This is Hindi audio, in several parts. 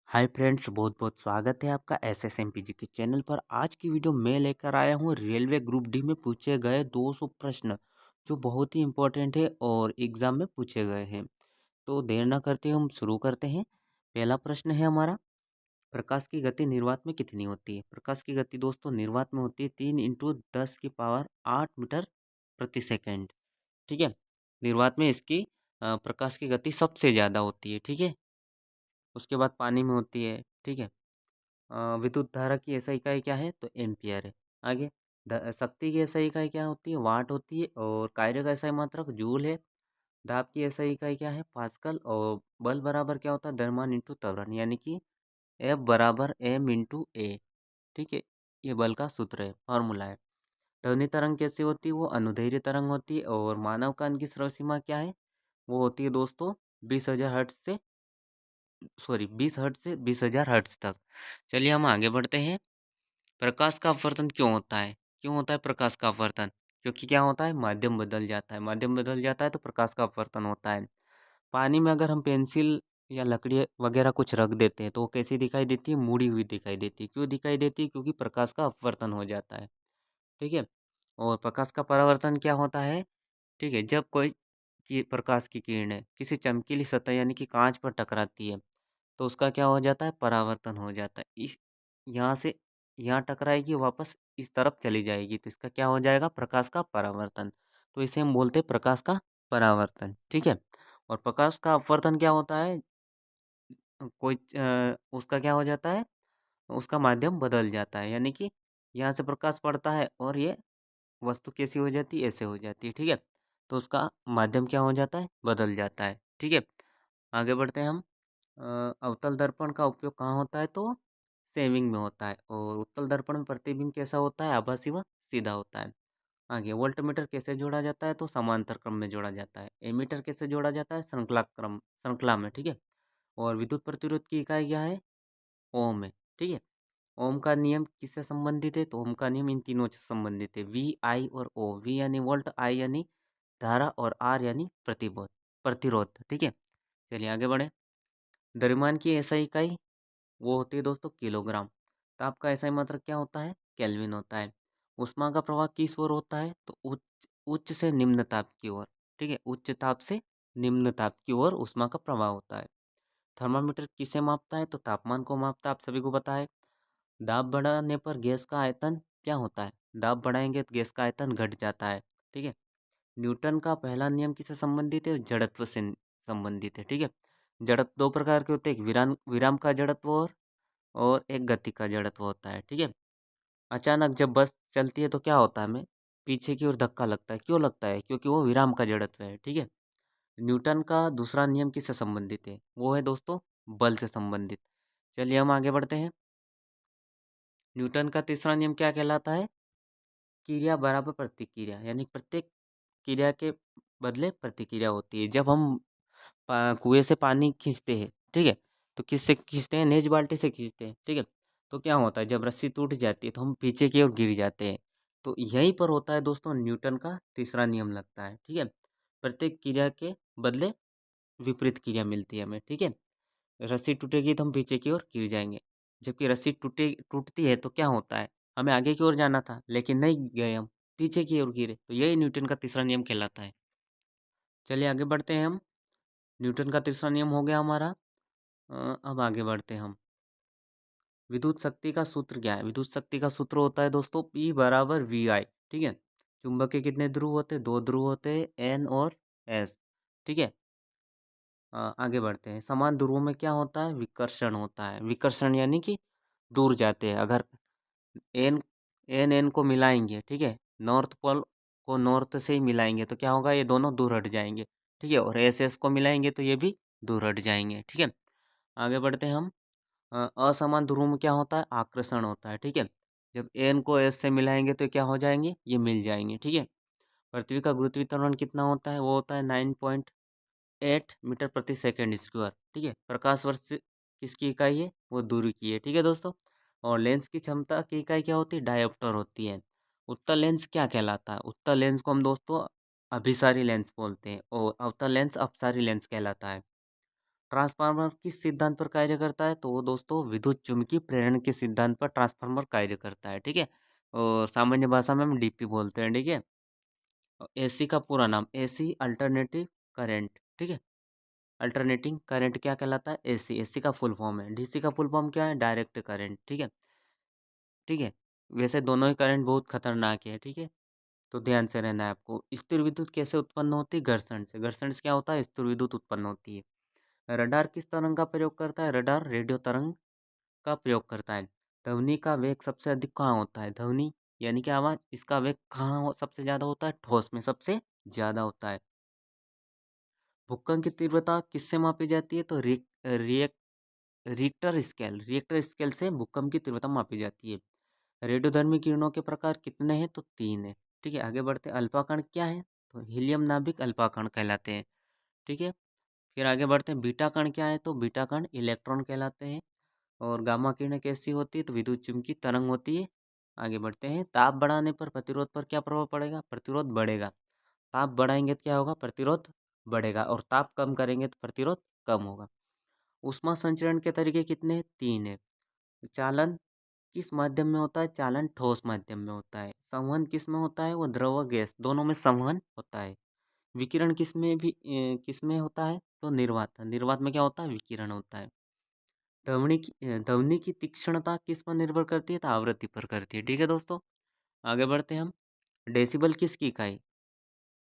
हाय फ्रेंड्स, बहुत बहुत स्वागत है आपका एसएसएमपीजी के चैनल पर। आज की वीडियो मैं लेकर आया हूँ रेलवे ग्रुप डी में पूछे गए 200 प्रश्न जो बहुत ही इंपॉर्टेंट है और एग्जाम में पूछे गए हैं। तो देर ना करते हम शुरू करते हैं। पहला प्रश्न है हमारा, प्रकाश की गति निर्वात में कितनी होती है? प्रकाश की गति दोस्तों निर्वात में होती है 3 × 10⁻⁸ प्रति सेकेंड। ठीक है, निर्वात में इसकी प्रकाश की गति सबसे ज़्यादा होती है। ठीक है, उसके बाद पानी में होती है। ठीक है, विद्युत धारा की ऐसा इकाई क्या है? तो एम्पियर है। आगे, शक्ति की ऐसा इकाई क्या होती है? वाट होती है। और कार्य का ऐसा मात्रक जूल है। दाब की ऐसा इकाई क्या है? पास्कल। और बल बराबर क्या होता है? द्रव्यमान इंटू त्वरण, यानी कि F बराबर m इंटू ए। ठीक है, ये बल का सूत्र है, फॉर्मूला है। ध्वनि तरंग कैसी होती है? वो अनुदैर्ध्य तरंग होती है। और मानव कान की सर्वसीमा क्या है? वो होती है दोस्तों 20,000 हर्ट्ज से 20 हर्ट्ज से 20,000 हर्ट्ज तक। चलिए हम आगे बढ़ते हैं। प्रकाश का अपवर्तन क्यों होता है? क्यों होता है प्रकाश का अपवर्तन? क्योंकि क्या होता है? माध्यम बदल जाता है। माध्यम बदल जाता है तो प्रकाश का अपवर्तन होता है। पानी में अगर हम पेंसिल या लकड़ी वगैरह कुछ रख देते हैं तो वो कैसी दिखाई देती है? मुड़ी हुई दिखाई देती है। क्यों दिखाई देती है? क्योंकि प्रकाश का अपवर्तन हो जाता है। ठीक है, और प्रकाश का परावर्तन क्या होता है? ठीक है, जब कोई प्रकाश की किरणें किसी चमकीली सतह यानी कि कांच पर टकराती है तो उसका क्या हो जाता है? परावर्तन हो जाता है। इस यहाँ से यहाँ टकराएगी, वापस इस तरफ चली जाएगी, तो इसका क्या हो जाएगा? प्रकाश का परावर्तन। तो इसे हम बोलते हैं प्रकाश का परावर्तन। ठीक है, और प्रकाश का अपवर्तन क्या होता है? उसका क्या हो जाता है? उसका माध्यम बदल जाता है, यानी कि यहाँ से प्रकाश पड़ता है और ये वस्तु कैसी हो जाती है? ऐसे हो जाती है। ठीक है, तो उसका माध्यम क्या हो जाता है? बदल जाता है। ठीक है, आगे बढ़ते हैं हम। अवतल दर्पण का उपयोग कहाँ होता है? तो सेविंग में होता है। और उत्तल दर्पण में प्रतिबिंब कैसा होता है? आभासी व सीधा होता है। आगे, वोल्टमीटर कैसे जोड़ा जाता है? तो समांतर क्रम में जोड़ा जाता है। एमीटर कैसे जोड़ा जाता है? श्रृंखला में। ठीक है, और विद्युत प्रतिरोध की इकाई क्या है? ओम है। ठीक है, ओम का नियम किससे संबंधित है? तो ओम का नियम इन तीनों से संबंधित है, वी, आई और ओ। वी यानी वोल्ट, आई यानी धारा और आर यानी प्रतिरोध। ठीक है, चलिए आगे बढ़े। द्रव्यमान की ऐसा इकाई वो होती है दोस्तों किलोग्राम। ताप का ऐसा मात्रक क्या होता है? केल्विन होता है। ऊष्मा का प्रवाह किस ओर होता है? तो उच्च उच्च से निम्न ताप की ओर। ठीक है, उच्च ताप से निम्न ताप की ओर ऊष्मा का प्रवाह होता है। थर्मामीटर किसे मापता है? तो तापमान को मापता है, आप सभी को पता है। दाब बढ़ाने पर गैस का आयतन क्या होता है? दाब बढ़ाएंगे तो गैस का आयतन घट जाता है। ठीक है, न्यूटन का पहला नियम किससे संबंधित है? जड़त्व से संबंधित है। ठीक है, जड़त्व दो प्रकार के होते हैं, एक विराम विराम का जड़त्व और एक गति का जड़त्व होता है। ठीक है, अचानक जब बस चलती है तो क्या होता है? हमें पीछे की ओर धक्का लगता है। क्यों लगता है? क्योंकि वो विराम का जड़त्व है। ठीक है, न्यूटन का दूसरा नियम किससे संबंधित है? वो है दोस्तों बल से संबंधित। चलिए हम आगे बढ़ते हैं। न्यूटन का तीसरा नियम क्या कहलाता है? क्रिया बराबर प्रतिक्रिया, यानी प्रत्येक क्रिया के बदले प्रतिक्रिया होती है। जब हम कुएं से पानी खींचते हैं, ठीक है, तो किससे खींचते हैं? नेज बाल्टी से खींचते हैं। ठीक है, तो क्या होता है? जब रस्सी टूट जाती है तो हम पीछे की ओर गिर जाते हैं। तो यहीं पर होता है दोस्तों न्यूटन का तीसरा नियम लगता है। ठीक है, प्रत्येक क्रिया के बदले विपरीत क्रिया मिलती है हमें। ठीक है, रस्सी टूटेगी तो हम पीछे की ओर गिर जाएंगे, जबकि रस्सी टूटती है तो क्या होता है? हमें आगे की ओर जाना था लेकिन नहीं गए, हम पीछे की ओर गिरे। तो यही न्यूटन का तीसरा नियम कहलाता है। चलिए आगे बढ़ते हैं हम। न्यूटन का तीसरा नियम हो गया हमारा। अब आगे बढ़ते हैं हम। विद्युत शक्ति का सूत्र क्या है? विद्युत शक्ति का सूत्र होता है दोस्तों P बराबर VI। ठीक है, चुंबक के कितने ध्रुव होते हैं? दो ध्रुव होते हैं, N और S। ठीक है, आगे बढ़ते हैं। समान ध्रुवों में क्या होता है? विकर्षण होता है। विकर्षण यानी कि दूर जाते हैं। अगर एन एन को मिलाएंगे, ठीक है, नॉर्थ पोल को नॉर्थ से ही मिलाएंगे तो क्या होगा? ये दोनों दूर हट जाएंगे। ठीक है, और एस को मिलाएंगे तो ये भी दूर हट जाएंगे। ठीक है, आगे बढ़ते हैं हम। असमान ध्रुव में क्या होता है? आकर्षण होता है। ठीक है, जब एन को एस से मिलाएंगे तो क्या हो जाएंगे? ये मिल जाएंगे। ठीक है, पृथ्वी का गुरुत्वीय त्वरण कितना होता है? वो होता है 9.8 मीटर प्रति सेकंड स्क्वायर। ठीक है, प्रकाश वर्ष किसकी इकाई है? वो दूरी की है। ठीक है दोस्तों, और लेंस की क्षमता की इकाई क्या होती है? डायोप्टर होती है। उत्तल लेंस क्या कहलाता है? उत्तल लेंस को हम दोस्तों अभिसारी लेंस बोलते हैं और अवतल लेंस अपसारी लेंस कहलाता है। ट्रांसफार्मर किस सिद्धांत पर कार्य करता है? तो वो दोस्तों विद्युत चुम्बकीय प्रेरण के सिद्धांत पर ट्रांसफार्मर कार्य करता है, ठीक है? और सामान्य भाषा में हम डीपी बोलते हैं, ठीक है? एसी का पूरा नाम एसी अल्टरनेटिव करंट, ठीक है? अल्टरनेटिंग करंट क्या कहलाता है? एसी। एसी का फुल फॉर्म है। डीसी का फुल फॉर्म क्या है? डायरेक्ट करंट, ठीक है? ठीक है? वैसे दोनों ही करंट बहुत खतरनाक है, ठीक है? तो ध्यान से रहना है आपको। स्थिर विद्युत कैसे उत्पन्न होती है? घर्षण से। घर्षण से क्या होता है? स्थिर विद्युत उत्पन्न होती है। रडार किस तरंग का प्रयोग करता है? रडार रेडियो तरंग का प्रयोग करता है। ध्वनि का वेग सबसे अधिक कहाँ होता है? ध्वनि यानी कि आवाज, इसका वेग कहाँ सबसे ज्यादा होता है? ठोस में सबसे ज्यादा होता है। भूकंप की तीव्रता किससे मापी जाती है? तो रिएक्टर स्केल से भूकंप की तीव्रता मापी जाती है। रेडियोधर्मी किरणों के प्रकार कितने हैं? तो 3 है। ठीक है, आगे बढ़ते हैं। अल्फा कण क्या है? तो हीलियम नाभिक अल्फा कण कहलाते हैं। ठीक है, फिर आगे बढ़ते हैं। बीटा कण क्या है? तो बीटा कण इलेक्ट्रॉन कहलाते हैं। और गामा किरणें कैसी होती है? तो विद्युत चुम्बकीय तरंग होती है। आगे बढ़ते हैं। ताप बढ़ाने पर प्रतिरोध पर क्या प्रभाव पड़ेगा? प्रतिरोध बढ़ेगा। ताप बढ़ाएंगे तो क्या होगा? प्रतिरोध बढ़ेगा। और ताप कम करेंगे तो प्रतिरोध कम होगा। ऊष्मा संचरण के तरीके कितने हैं? 3 है। चालन किस माध्यम में होता है? चालन ठोस माध्यम में होता है। संवहन किस में होता है? वो द्रव गैस, दोनों में संवहन होता है। विकिरण किस में होता है? तो निर्वात। निर्वात में क्या होता है? विकिरण होता है। ध्वनि की तीक्ष्णता किस पर निर्भर करती है? तो आवृत्ति पर करती है। ठीक है दोस्तों, आगे बढ़ते हैं हम। डेसिबल किसकी इकाई?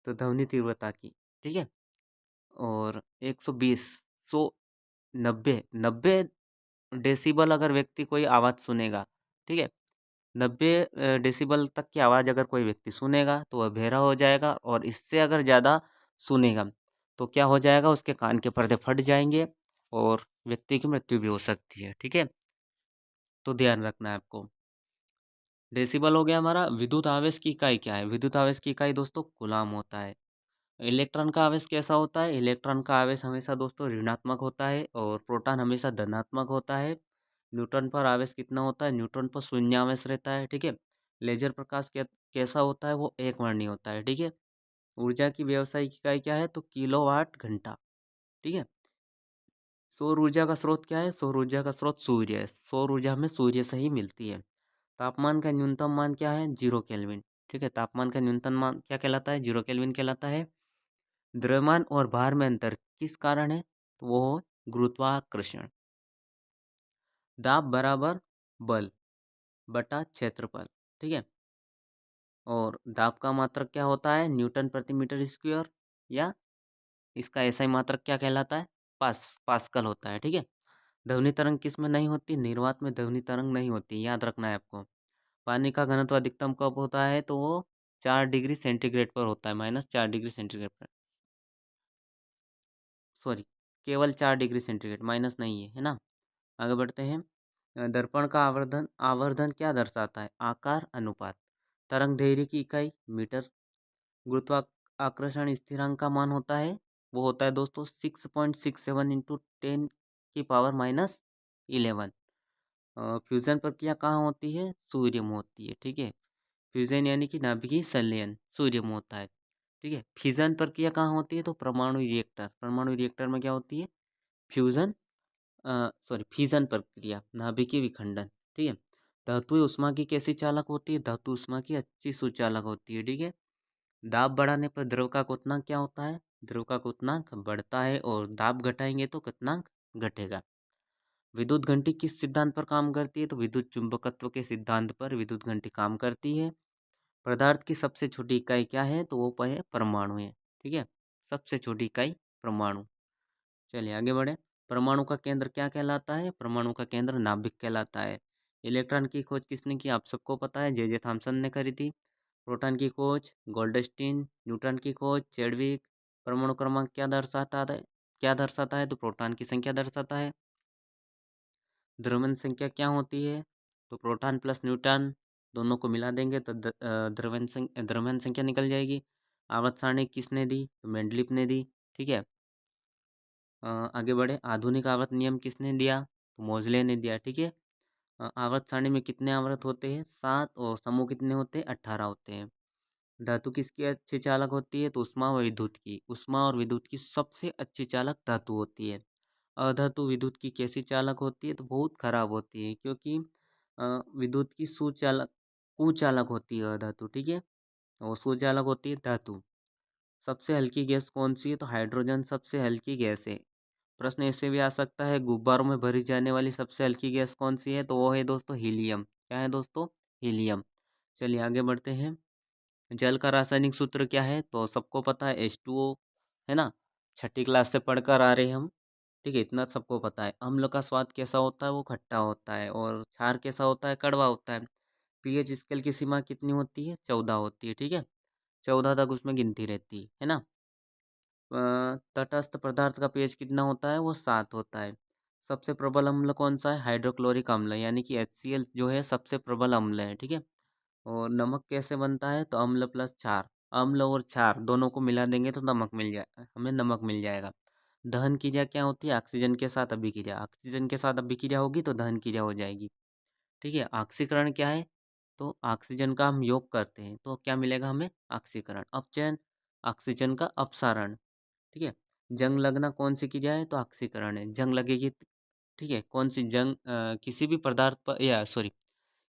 तो ध्वनि तीव्रता की। ठीक है, और 120 100 90 90 डेसिबल अगर व्यक्ति कोई आवाज़ सुनेगा, ठीक है, 90 डेसिबल तक की आवाज़ अगर कोई व्यक्ति सुनेगा तो वह बहरा हो जाएगा। और इससे अगर ज़्यादा सुनेगा तो क्या हो जाएगा? उसके कान के पर्दे फट जाएंगे और व्यक्ति की मृत्यु भी हो सकती है। ठीक है, तो ध्यान रखना है आपको। डेसिबल हो गया हमारा। विद्युत आवेश की इकाई क्या है? विद्युत आवेश की इकाई दोस्तों कूलाम होता है। इलेक्ट्रॉन का आवेश कैसा होता है? इलेक्ट्रॉन का आवेश हमेशा दोस्तों ऋणात्मक होता है और प्रोटॉन हमेशा धनात्मक होता है। न्यूट्रॉन पर आवेश कितना होता है? न्यूट्रॉन पर शून्य आवेश रहता है। ठीक है, लेजर प्रकाश कैसा होता है? वो एक वर्णीय होता है। ठीक है, ऊर्जा की व्यावसायिक इकाई क्या है? तो किलोवाट घंटा। ठीक है, सौर ऊर्जा का स्रोत क्या है? सौर ऊर्जा का स्रोत सूर्य है। सौर ऊर्जा हमें सूर्य से ही मिलती है। तापमान का न्यूनतम मान क्या है? 0 केल्विन। ठीक है, तापमान का न्यूनतम मान क्या कहलाता है? 0 केल्विन कहलाता है। द्रव्यमान और भार में अंतर किस कारण है? तो वो गुरुत्वाकर्षण। दाब बराबर बल बटा क्षेत्रफल। ठीक है, और दाब का मात्रक क्या होता है? न्यूटन प्रति मीटर स्क्वायर, या इसका एसआई मात्रक क्या कहलाता है? पास्कल होता है। ठीक है, ध्वनि तरंग किस में नहीं होती? निर्वात में ध्वनि तरंग नहीं होती, याद रखना है आपको। पानी का घनत्व अधिकतम कब होता है? तो वो 4 डिग्री सेंटीग्रेड पर होता है, -4 डिग्री सेंटीग्रेड पर। सॉरी, केवल 4 डिग्री सेंटीग्रेड, माइनस नहीं है, है ना। आगे बढ़ते हैं। दर्पण का आवर्धन आवर्धन क्या दर्शाता है? आकार अनुपात। तरंग दैर्घ्य की इकाई मीटर। गुरुत्वाकर्षण स्थिरांक का मान होता है, वो होता है दोस्तों 6.67 इंटू 10⁻11। फ्यूजन प्रक्रिया कहाँ होती है? सूर्य में होती है। ठीक है, फ्यूजन यानी कि नाभिकीय संलयन सूर्य में होता है। ठीक है, फिजन प्रक्रिया कहाँ होती है? तो परमाणु रिएक्टर। परमाणु रिएक्टर में क्या होती है? फ्यूजन सॉरी फिजन प्रक्रिया, नाभिकीय विखंडन। ठीक है, धातु ऊष्मा की कैसी चालक होती है? धातु ऊष्मा की अच्छी सुचालक होती है। ठीक है, दाब बढ़ाने पर द्रव का क्वथनांक क्या होता है? द्रव का क्वथनांक बढ़ता है, और दाब घटाएंगे तो क्वथनांक घटेगा। विद्युत घंटी किस सिद्धांत पर काम करती है? तो विद्युत चुंबकत्व के सिद्धांत पर विद्युत घंटी काम करती है। पदार्थ की सबसे छोटी इकाई क्या है? तो वो है परमाणु है। ठीक है, सबसे छोटी इकाई परमाणु। चलिए आगे बढ़े। परमाणु का केंद्र क्या कहलाता है? परमाणु का केंद्र नाभिक कहलाता है। इलेक्ट्रॉन की खोज किसने की? आप सबको पता है, जे थॉमसन ने करी थी। प्रोटॉन की खोज गोल्डस्टीन। न्यूट्रॉन की खोज चैडविक। परमाणु क्रमांक क्या दर्शाता है? तो प्रोटॉन की संख्या दर्शाता है। द्रव्यमान संख्या क्या होती है? तो प्रोटॉन प्लस न्यूट्रॉन दोनों को मिला देंगे तो द्रव्यमान संख्या निकल जाएगी। आवर्त सारणी किसने दी? तो मेंडलिप ने दी। ठीक है, आगे बढ़े। आधुनिक आवर्त नियम किसने दिया? तो मोजले ने दिया। ठीक है, आवर्त सारणी में कितने आवर्त होते हैं? 7, और समूह कितने होते हैं? 18 होते हैं। धातु किसकी अच्छी चालक होती है? तो उष्मा और विद्युत की। उष्मा और विद्युत की सबसे अच्छी चालक धातु होती है। अधातु विद्युत की कैसी चालक होती है? तो बहुत खराब होती है, क्योंकि विद्युत की सुचालक कुचालक होती है अधातु, ठीक है? और सुचालक होती है धातु। सबसे हल्की गैस कौन सी है? तो हाइड्रोजन सबसे हल्की गैस है। प्रश्न ऐसे भी आ सकता है, गुब्बारों में भरी जाने वाली सबसे हल्की गैस कौन सी है? तो वो है दोस्तों हीलियम। क्या है दोस्तों? हीलियम। चलिए आगे बढ़ते हैं। जल का रासायनिक सूत्र क्या है? तो सबको पता है H2O, है ना? छठी क्लास से पढ़कर आ रहे हैं हम, ठीक है? इतना सबको पता है। अम्ल का स्वाद कैसा होता है? वो खट्टा होता है। और क्षार कैसा होता है? कड़वा होता है। पीएच स्केल की सीमा कितनी होती है? 14 होती है, ठीक है? 14 तक उसमें गिनती रहती है ना? तटस्थ पदार्थ का पीएच कितना होता है? वो 7 होता है। सबसे प्रबल अम्ल कौन सा है? हाइड्रोक्लोरिक अम्ल, यानी कि HCl जो है सबसे प्रबल अम्ल है, ठीक है? और नमक कैसे बनता है? तो अम्ल प्लस क्षार। अम्ल और क्षार दोनों को मिला देंगे तो नमक मिल जाए, हमें नमक मिल जाएगा। दहन क्रिया क्या होती है? ऑक्सीजन के साथ अभिक्रिया। ऑक्सीजन के साथ अभिक्रिया होगी तो दहन क्रिया हो जाएगी, ठीक है? ऑक्सीकरण क्या है? तो ऑक्सीजन का हम योग करते हैं तो क्या मिलेगा हमें? ऑक्सीकरण। अपचयन ऑक्सीजन का अपसारण, ठीक है? जंग लगना कौन सी क्रिया है? तो ऑक्सीकरण है। जंग लगेगी, ठीक है? कौन सी जंग? किसी भी पदार्थ पर, या सॉरी,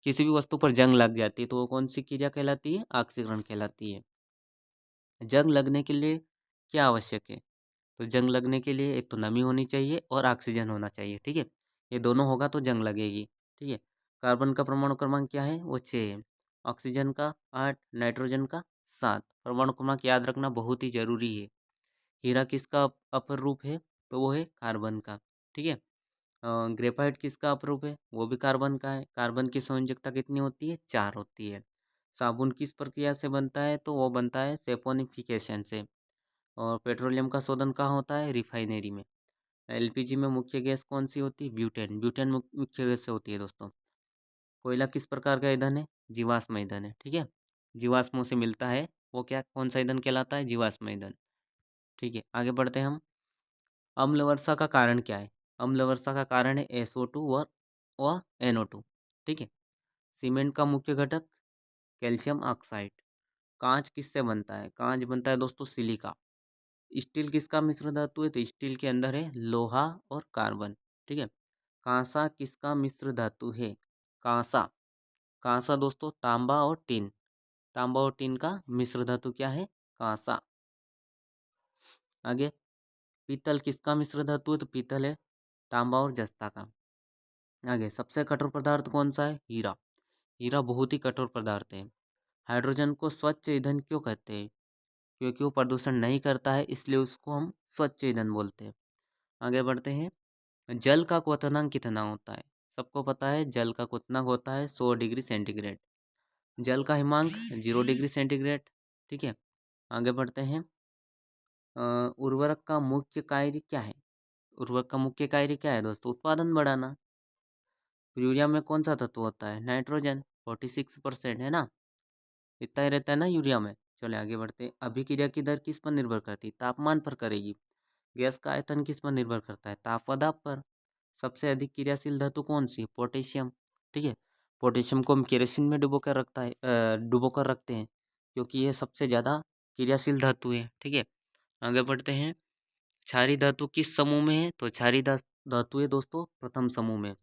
किसी भी वस्तु पर जंग लग जाती है तो वो कौन सी क्रिया कहलाती है? ऑक्सीकरण कहलाती है। जंग लगने के लिए क्या आवश्यक है? तो जंग लगने के लिए एक तो नमी होनी चाहिए और ऑक्सीजन होना चाहिए, ठीक है? ये दोनों होगा तो जंग लगेगी, ठीक है? कार्बन का परमाणु क्रमांक क्या है? वो 6 है। ऑक्सीजन का 8, नाइट्रोजन का 7। परमाणु क्रमांक याद रखना बहुत ही जरूरी है। हीरा किसका अपर रूप है? तो वो है कार्बन का, ठीक है? ग्रेफाइट किसका अपरूप है? वो भी कार्बन का है। कार्बन की संयोजकता कितनी होती है? 4 होती है। साबुन किस प्रक्रिया से बनता है? तो वो बनता है सेपोनिफिकेशन से। और पेट्रोलियम का शोधन कहाँ होता है? रिफाइनरी में। एलपीजी में मुख्य गैस कौन सी होती है? ब्यूटेन। ब्यूटेन मुख्य गैस से होती है दोस्तों। कोयला किस प्रकार का ईंधन है? जीवाश्म ईंधन है, ठीक है? जीवाश्मों से मिलता है, वो क्या कौन सा ईंधन कहलाता है? जीवाश्म ईंधन, ठीक है? आगे बढ़ते हैं हम। अम्ल वर्षा का कारण क्या है? अम्ल वर्षा का कारण है SO2 व NO2, ठीक है? सीमेंट का मुख्य घटक कैल्शियम ऑक्साइड। कांच किससे बनता है? कांच बनता है दोस्तों सिलिका। स्टील किसका मिश्र धातु है? तो स्टील के अंदर है लोहा और कार्बन, ठीक है? कांसा किसका मिश्र धातु है? कांसा, कांसा दोस्तों तांबा और टीन, तांबा और टीन का मिश्र धातु क्या है? कांसा। आगे, पीतल किसका मिश्र धातु है? तो पीतल है तांबा और जस्ता का। आगे, सबसे कठोर पदार्थ कौन सा है? हीरा। हीरा बहुत ही कठोर पदार्थ है। हाइड्रोजन को स्वच्छ ईंधन क्यों कहते हैं? क्योंकि वो प्रदूषण नहीं करता है, इसलिए उसको हम स्वच्छ ईंधन बोलते हैं। आगे बढ़ते हैं। जल का क्वथनांक कितना होता है? सबको पता है जल का क्वथनांक होता है 100 डिग्री सेंटीग्रेड। जल का हिमांक 0 डिग्री सेंटीग्रेड, ठीक है? आगे बढ़ते हैं। उर्वरक का मुख्य कार्य क्या है? उर्वरक का मुख्य कार्य क्या है दोस्तों? उत्पादन बढ़ाना। यूरिया में कौन सा तत्व होता है? नाइट्रोजन, 46% है ना? इतना ही रहता है ना यूरिया में। चलिए आगे बढ़ते हैं। अभिक्रिया की दर किस पर निर्भर करती है? तापमान पर करेगी। गैस का आयतन किस पर निर्भर करता है? ताप व दाब पर। सबसे अधिक क्रियाशील धातु कौन सी है? पोटेशियम, ठीक है? पोटेशियम को हम केरोसिन में डुबो कर रखते हैं, क्योंकि ये सबसे ज़्यादा क्रियाशील धातु है, ठीक है? आगे बढ़ते हैं। क्षारीय धातु किस समूह में है? तो क्षारीय धातु है दोस्तों प्रथम समूह में।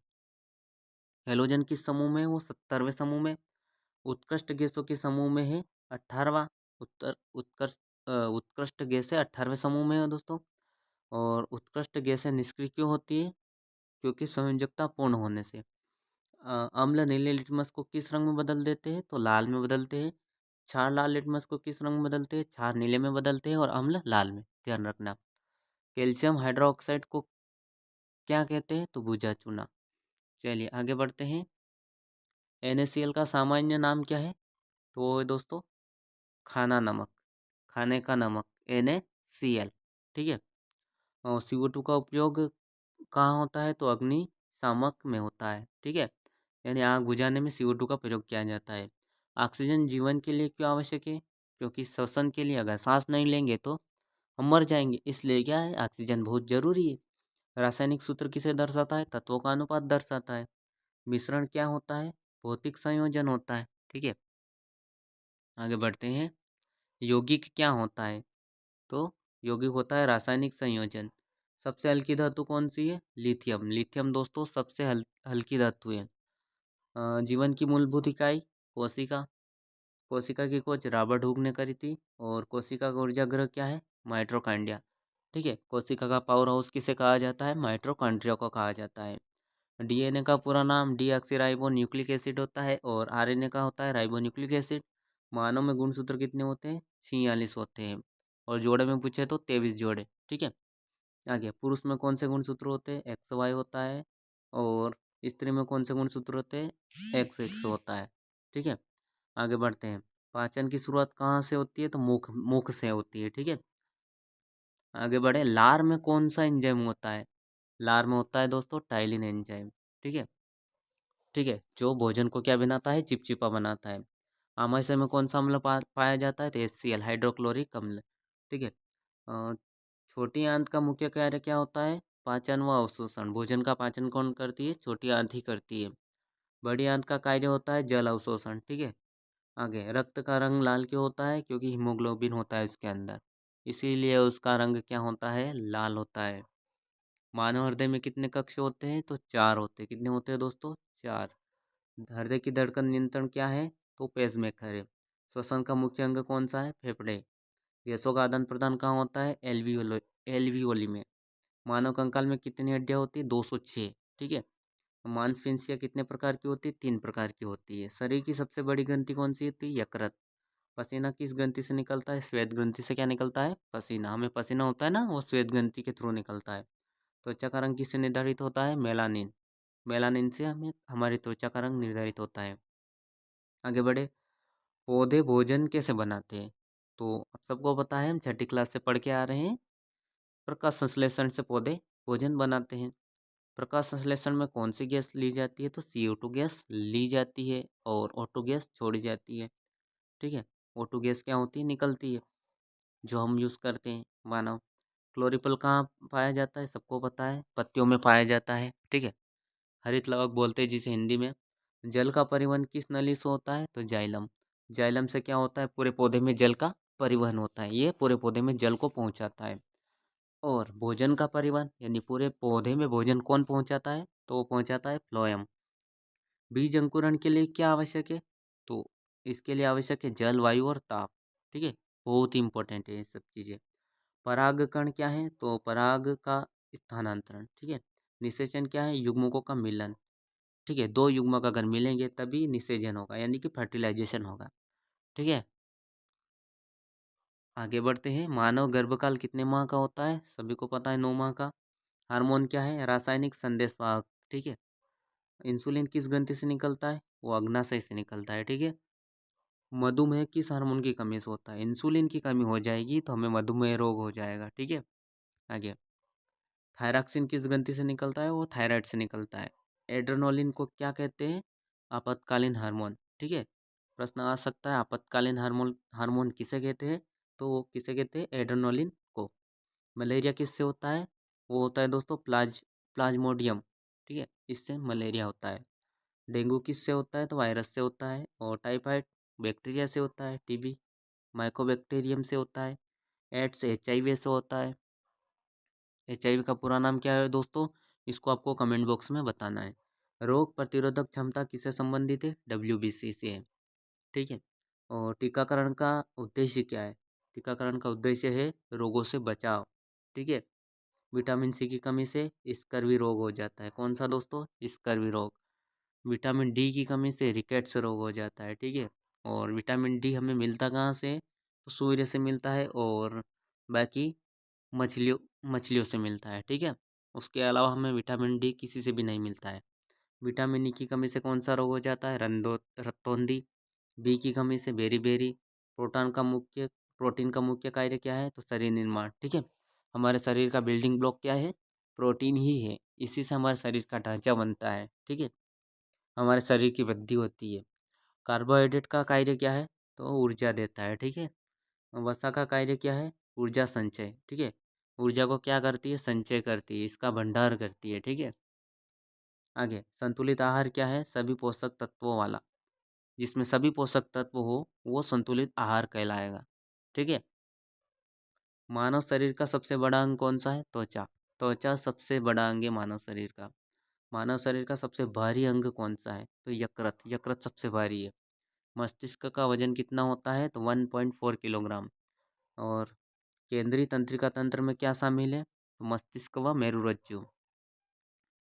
हेलोजन किस समूह में है? वो 70वें समूह में। उत्कृष्ट गैसों के समूह में है 18वां। उत्कृष्ट गैसें 18वें समूह में है दोस्तों। और उत्कृष्ट गैसें निष्क्रिय क्यों होती है? क्योंकि संयोजकता पूर्ण होने से। अम्ल नीले लिटमस को किस रंग में बदल देते हैं? तो लाल में बदलते हैं। क्षार लाल लिटमस को किस रंग में बदलते हैं? क्षार नीले में बदलते हैं और अम्ल लाल में, ध्यान रखना। कैल्शियम हाइड्रोक्साइड को क्या कहते हैं? तो भुजा चूना। चलिए आगे बढ़ते हैं। NaCl का सामान्य नाम क्या है? तो वो है दोस्तों खाना नमक, खाने का नमक, NaCl, ठीक है? और CO2 का उपयोग कहाँ होता है? तो अग्निशामक में होता है, ठीक है? यानी आग बुझाने में CO2 का प्रयोग किया जाता है। ऑक्सीजन जीवन के लिए क्यों आवश्यक है? क्योंकि श्वसन के लिए अगर सांस नहीं लेंगे तो हम मर जाएंगे, इसलिए क्या है? ऑक्सीजन बहुत जरूरी है। रासायनिक सूत्र किसे दर्शाता है? तत्वों का अनुपात दर्शाता है। मिश्रण क्या होता है? भौतिक संयोजन होता है, ठीक है? आगे बढ़ते हैं। यौगिक क्या होता है? तो यौगिक होता है रासायनिक संयोजन। सबसे हल्की धातु कौन सी है? लिथियम। लिथियम दोस्तों सबसे हल्की धातु है। जीवन की मूलभूत इकाई कोशिका। कोशिका की खोज रॉबर्ट हुक ने करी थी। और कोशिका का ऊर्जा गृह क्या है? माइटोकॉन्ड्रिया। ठीक है, कोशिका का पावर हाउस किसे कहा जाता है? माइटोकॉन्ड्रिया को कहा जाता है। डीएनए का पूरा नाम डीऑक्सीराइबो न्यूक्लिक एसिड होता है और आरएनए का होता है राइबो न्यूक्लिक एसिड। मानव में गुणसूत्र कितने होते हैं? 46 होते हैं। और जोड़े में पूछे तो 23 जोड़े। ठीक है, आगे पुरुष में कौन से गुणसूत्र होते हैं? एक्स वाई होता है। और स्त्री में कौन से गुणसूत्र होते हैं? एक्स एक्स होता है। ठीक है, आगे बढ़ते हैं। पाचन की शुरुआत कहाँ से होती है? तो मुख मुख से होती है। ठीक है, आगे बढ़े। लार में कौन सा एंजाइम होता है? लार में होता है दोस्तों टाइलिन एंजाइम। ठीक है, ठीक है, जो भोजन को क्या बनाता है? चिपचिपा बनाता है। आमाशय में कौन सा अम्ल पाया जाता है? तो HCl हाइड्रोक्लोरिक अम्ल। ठीक है, अ, छोटी आंत का मुख्य कार्य क्या होता है? पाचन व अवशोषण। भोजन का पाचन कौन करती है? छोटी आंत ही करती है। बड़ी आंत का कार्य होता है जल अवशोषण। ठीक है, आगे रक्त का रंग लाल क्यों होता है? क्योंकि हीमोग्लोबिन होता है इसके अंदर, इसीलिए उसका रंग क्या होता है? लाल होता है। मानव हृदय में कितने कक्ष होते हैं? तो 4 होते हैं। कितने होते हैं दोस्तों? 4। हृदय की धड़कन नियंत्रण क्या है? तो पेसमेकर है। श्वसन का मुख्य अंग कौन सा है? फेफड़े। गैसों का आदान प्रदान कहाँ होता है? एल्वियोली में। मानव कंकाल में कितनी हड्डियां होती है? 206। ठीक है, मांसपेशियां कितने प्रकार की होती है? 3 प्रकार की होती है। शरीर की सबसे बड़ी ग्रंथि कौन सी होती है? यकृत। पसीना किस ग्रंथि से निकलता है? श्वेत ग्रंथि से। क्या निकलता है? पसीना। हमें पसीना होता है ना, वो श्वेत ग्रंथि के थ्रू निकलता है। त्वचा का रंग किससे निर्धारित होता है? मेलानिन। मेलानिन से हमें हमारी त्वचा का रंग निर्धारित होता है। आगे बढ़े। पौधे भोजन कैसे बनाते हैं? तो आप सबको पता है, हम छठी क्लास से पढ़ के आ रहे हैं। प्रकाश संश्लेषण से पौधे भोजन बनाते हैं। प्रकाश संश्लेषण में कौन सी गैस ली जाती है? तो CO2 गैस ली जाती है और O2 गैस छोड़ी जाती है। ठीक है, O2 गैस क्या होती है? निकलती है, जो हम यूज़ करते हैं मानव। क्लोरोफिल कहाँ पाया जाता है? सबको पता है, पत्तियों में पाया जाता है। ठीक है, हरित लवक बोलते हैं जिसे हिंदी में। जल का परिवहन किस नली से होता है? तो जाइलम। जाइलम से क्या होता है? पूरे पौधे में जल का परिवहन होता है, ये पूरे पौधे में जल को पहुंचाता है। और भोजन का परिवहन यानी पूरे पौधे में भोजन कौन पहुंचाता है? तो वो पहुंचाता है फ्लोएम। बीज अंकुरण के लिए क्या आवश्यक है? तो इसके लिए आवश्यक है जल, वायु और ताप। ठीक है, बहुत ही इंपॉर्टेंट है ये सब चीज़ें। परागकण क्या है? तो पराग का स्थानांतरण। ठीक है, निषेचन क्या है? युग्मकों का मिलन। ठीक है, 2 युग्मक अगर मिलेंगे तभी निषेचन होगा, यानी कि फर्टिलाइजेशन होगा। ठीक है, आगे बढ़ते हैं। मानव गर्भकाल कितने माह का होता है? सभी को पता है 9 माह का। हार्मोन क्या है? रासायनिक संदेशवाहक। ठीक है, इंसुलिन किस ग्रंथि से निकलता है? वो अग्नाशय से निकलता है। ठीक है, मधुमेह किस हार्मोन की कमी से होता है? इंसुलिन की कमी हो जाएगी तो हमें मधुमेह रोग हो जाएगा। ठीक है, आगे थायरॉक्सिन किस ग्रंथि से निकलता है? वो थायराइड से निकलता है। एड्रेनोलिन को क्या कहते हैं? आपातकालीन हार्मोन। ठीक है, प्रश्न आ सकता है आपातकालीन हार्मोन हार्मोन किसे कहते हैं? तो वो किसे कहते हैं? एड्रेनोलिन को। मलेरिया किससे होता है? वो होता है दोस्तों प्लाज्मोडियम। ठीक है, इससे मलेरिया होता है। डेंगू किससे होता है? तो वायरस से होता है। और टाइफाइड बैक्टीरिया से होता है। TB माइकोबैक्टीरियम से होता है। एड्स HIV से होता है। HIV का पूरा नाम क्या है दोस्तों? इसको आपको कमेंट बॉक्स में बताना है। रोग प्रतिरोधक क्षमता किससे संबंधित है? WBC से है। ठीक है, और टीकाकरण का उद्देश्य क्या है? टीकाकरण का उद्देश्य है रोगों से बचाव। ठीक है, विटामिन C की कमी से स्कर्वी रोग हो जाता है। कौन सा दोस्तों? स्कर्वी रोग। विटामिन D की कमी से रिकेट्स रोग हो जाता है। ठीक है, और विटामिन D हमें मिलता कहाँ से? तो सूर्य से मिलता है और बाकी मछलियों मछलियों से मिलता है। ठीक है, उसके अलावा हमें विटामिन D किसी से भी नहीं मिलता है। विटामिन E की कमी से कौन सा रोग हो जाता है? रक्तोंधी। बी की कमी से बेरी। प्रोटीन का मुख्य कार्य क्या है? तो शरीर निर्माण। ठीक है, हमारे शरीर का बिल्डिंग ब्लॉक क्या है? प्रोटीन ही है, इसी से हमारे शरीर का ढांचा बनता है। ठीक है, हमारे शरीर की वृद्धि होती है। कार्बोहाइड्रेट का कार्य क्या है? तो ऊर्जा देता है। ठीक है, वसा का कार्य क्या है? ऊर्जा संचय। ठीक है, ऊर्जा को क्या करती है? संचय करती है, इसका भंडार करती है। ठीक है, आगे संतुलित आहार क्या है? सभी पोषक तत्वों वाला, जिसमें सभी पोषक तत्व हो वो संतुलित आहार कहलाएगा। ठीक है, मानव शरीर का सबसे बड़ा अंग कौन सा है? त्वचा। त्वचा सबसे बड़ा अंग है मानव शरीर का। मानव शरीर का सबसे भारी अंग कौन सा है? तो यकृत। यकृत सबसे भारी है। मस्तिष्क का वजन कितना होता है? तो 1.4 किलोग्राम। और केंद्रीय तंत्रिका तंत्र में क्या शामिल है? तो मस्तिष्क व मेरुरज्जु।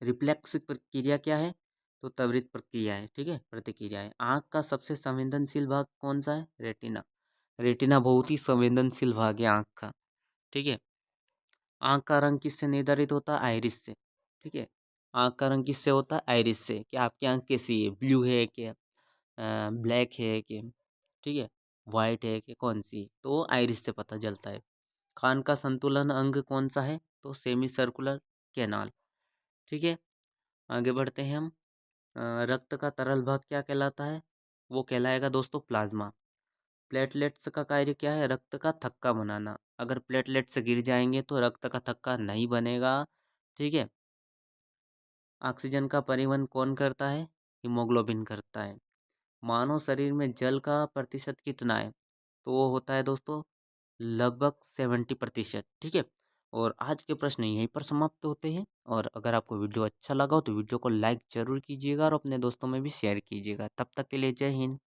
रिफ्लेक्स प्रक्रिया क्या है? तो त्वरित प्रक्रिया है, ठीक है, प्रतिक्रिया है। आँख का सबसे संवेदनशील भाग कौन सा है? रेटिना। रेटिना बहुत ही संवेदनशील भाग है आँख का, ठीक है। आँख का रंग किससे निर्धारित होता है? आइरिस से, ठीक है। आँख का रंग किससे होता है? आइरिस से। कि आपकी आँख कैसी है? ब्लू है क्या, ब्लैक है क्या, ठीक है, वाइट है कि कौन सी? तो आइरिस से पता चलता है। कान का संतुलन अंग कौन सा है? तो सेमी सर्कुलर कैनाल, ठीक है। आगे बढ़ते हैं हम। रक्त का तरल भाग क्या कहलाता है? वो कहलाएगा दोस्तों प्लाज्मा। प्लेटलेट्स का कार्य क्या है? रक्त का थक्का बनाना। अगर प्लेटलेट्स गिर जाएंगे तो रक्त का थक्का नहीं बनेगा, ठीक है। ऑक्सीजन का परिवहन कौन करता है? हीमोग्लोबिन करता है। मानव शरीर में जल का प्रतिशत कितना है? तो वो होता है दोस्तों लगभग 70%, ठीक है। और आज के प्रश्न यहीं पर समाप्त होते हैं। और अगर आपको वीडियो अच्छा लगा हो तो वीडियो को लाइक जरूर कीजिएगा और अपने दोस्तों में भी शेयर कीजिएगा। तब तक के लिए जय हिंद।